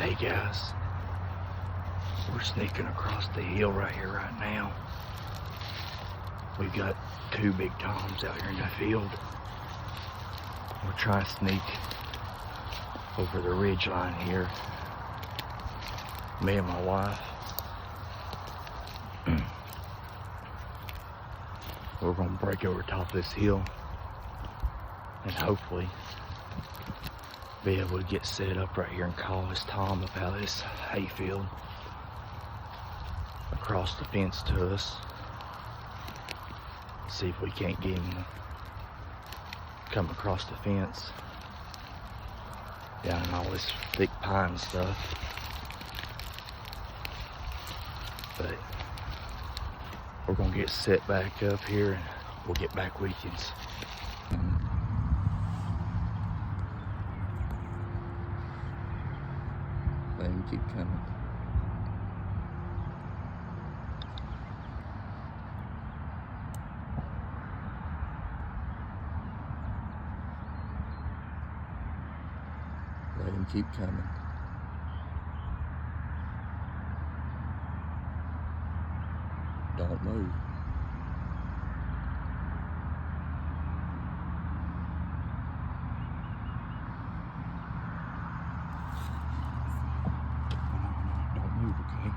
Hey guys, we're sneaking across the hill right here right now. We've got two big toms out here in the field. We're trying to sneak over the ridge line here. Me and my wife. We're gonna break over top of this hill and hopefully be able to get set up right here and call this tom up out of this hayfield across the fence to us. See if we can't get him to come across the fence down in all this thick pine stuff. But we're gonna get set back up here and we'll get back with you. Let him keep coming. Let him keep coming. Don't move. Don't move, okay?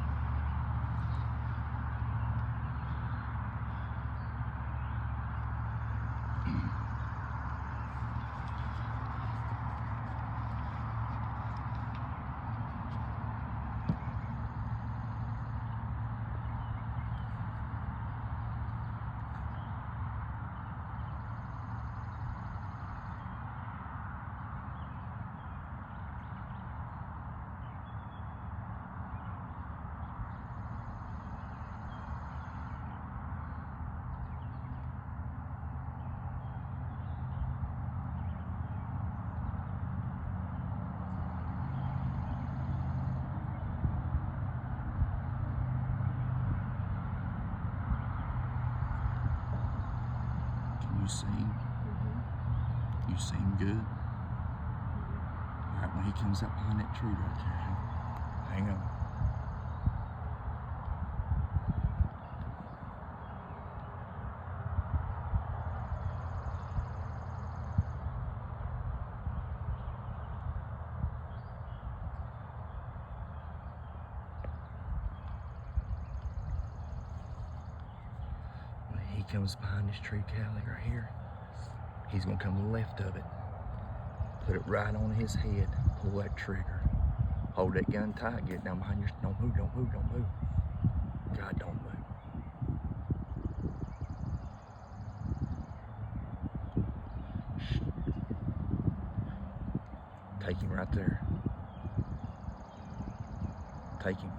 You seen? You seem good? Alright, when he comes up behind that tree right there, hang on. He comes behind this tree, Callie, right here. He's gonna come to the left of it. Put it right on his head. Pull that trigger. Hold that gun tight. Get down behind your. Don't move, don't move, don't move. God, don't move. Shh. Take him right there. Take him.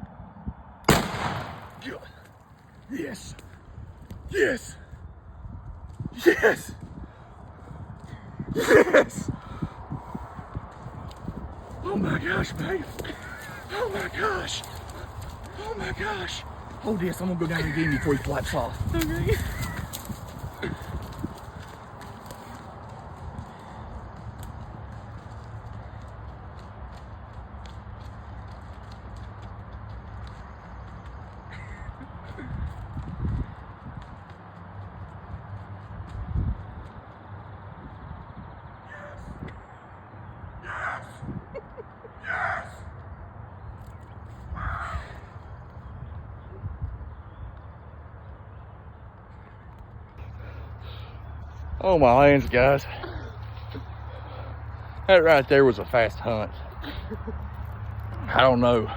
Good. Yes. Yes! Yes! Yes! Oh my gosh, babe. Oh my gosh. Oh my gosh. Hold this, I'm gonna go down and get him before he flaps off. Okay. Oh my lands, guys. That right there was a fast hunt. I don't know.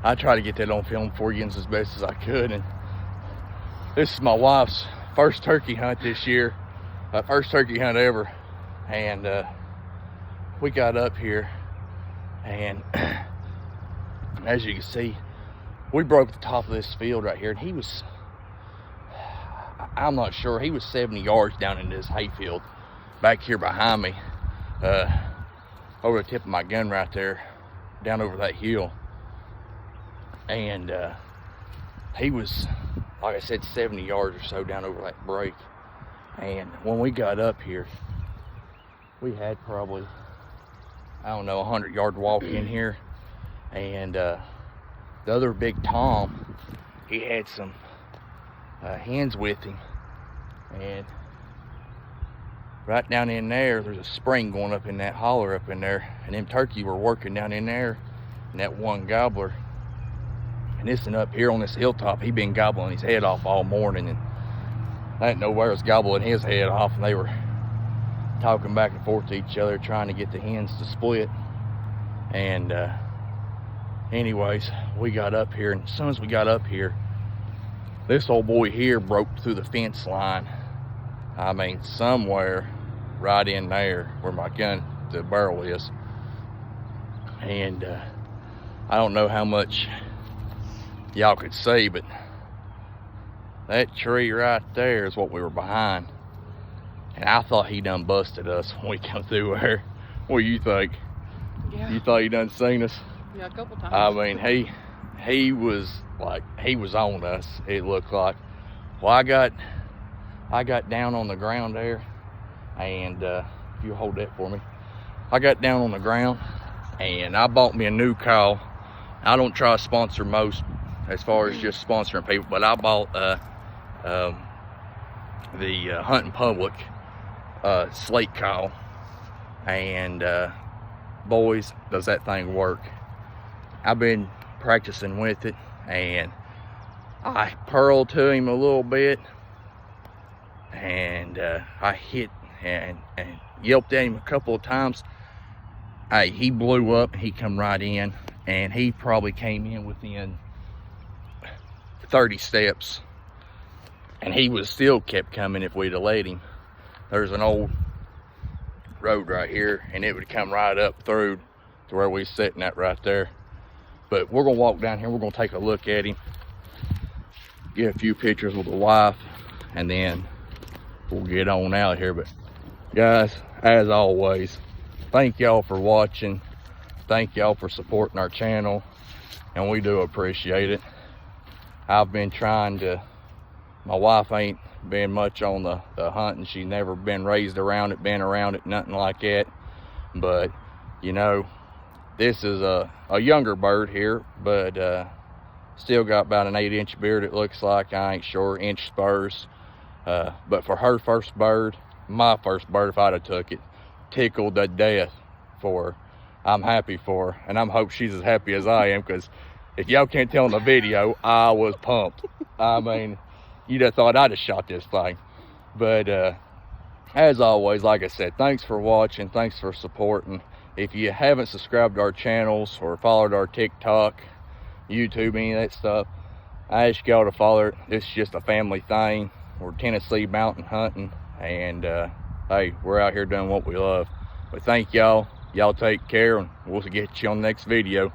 I tried to get that on film for you as best as I could, and this is my wife's first turkey hunt this year. First turkey hunt ever. And we got up here, and as you can see, we broke the top of this field right here, and he was, I'm not sure, he was 70 yards down in this hayfield back here behind me, over the tip of my gun right there, down over that hill. And he was, like I said, 70 yards or so down over that break. And when we got up here, we had probably, I don't know, 100-yard walk in here. And the other big Tom, he had some hens with him, and right down in there's a spring going up in that holler up in there, and them turkey were working down in there, and that one gobbler, and this one up here on this hilltop, he been gobbling his head off all morning, and I didn't know where was gobbling his head off, and they were talking back and forth to each other trying to get the hens to split. And anyways, we got up here, and as soon as we got up here, this old boy here broke through the fence line. I mean, somewhere right in there where my gun, the barrel is. And I don't know how much y'all could see, but that tree right there is what we were behind. And I thought he done busted us when we come through there. What do you think? Yeah. You thought he done seen us? Yeah, a couple times. I mean, he was like, he was on us, it looked like. Well, I got down on the ground there, and if you hold that for me. I got down on the ground, and I bought me a new cow. I don't try to sponsor most as far as just sponsoring people, but I bought the Hunting Public slate cow, and boys, does that thing work. I've been practicing with it, and I purled to him a little bit, and I hit and yelped at him a couple of times. Hey, he blew up, he come right in, and he probably came in within 30 steps, and he was still kept coming if we'd have let him. There's an old road right here, and it would come right up through to where we sitting at right there. But we're gonna walk down here, we're gonna take a look at him, get a few pictures with the wife, and then we'll get on out here. But guys, as always, thank y'all for watching, thank y'all for supporting our channel, and we do appreciate it. I've been trying to, my wife ain't been much on the hunting. She's never been raised around it, been around it, nothing like that. But you know, this is a younger bird here, but still got about an 8-inch beard, it looks like. I ain't sure, inch spurs. But for her first bird, my first bird, if I'd have took it, tickled to death for her. I'm happy for her, and I'm hope she's as happy as I am, because if y'all can't tell in the video, I was pumped. I mean, you'd have thought I'd have shot this thing. But as always, like I said, thanks for watching, thanks for supporting. If you haven't subscribed to our channels or followed our TikTok, YouTube, any of that stuff, I ask y'all to follow it. It's just a family thing. We're Tennessee mountain hunting, and hey, we're out here doing what we love. But thank y'all. Y'all take care, and we'll get you on the next video.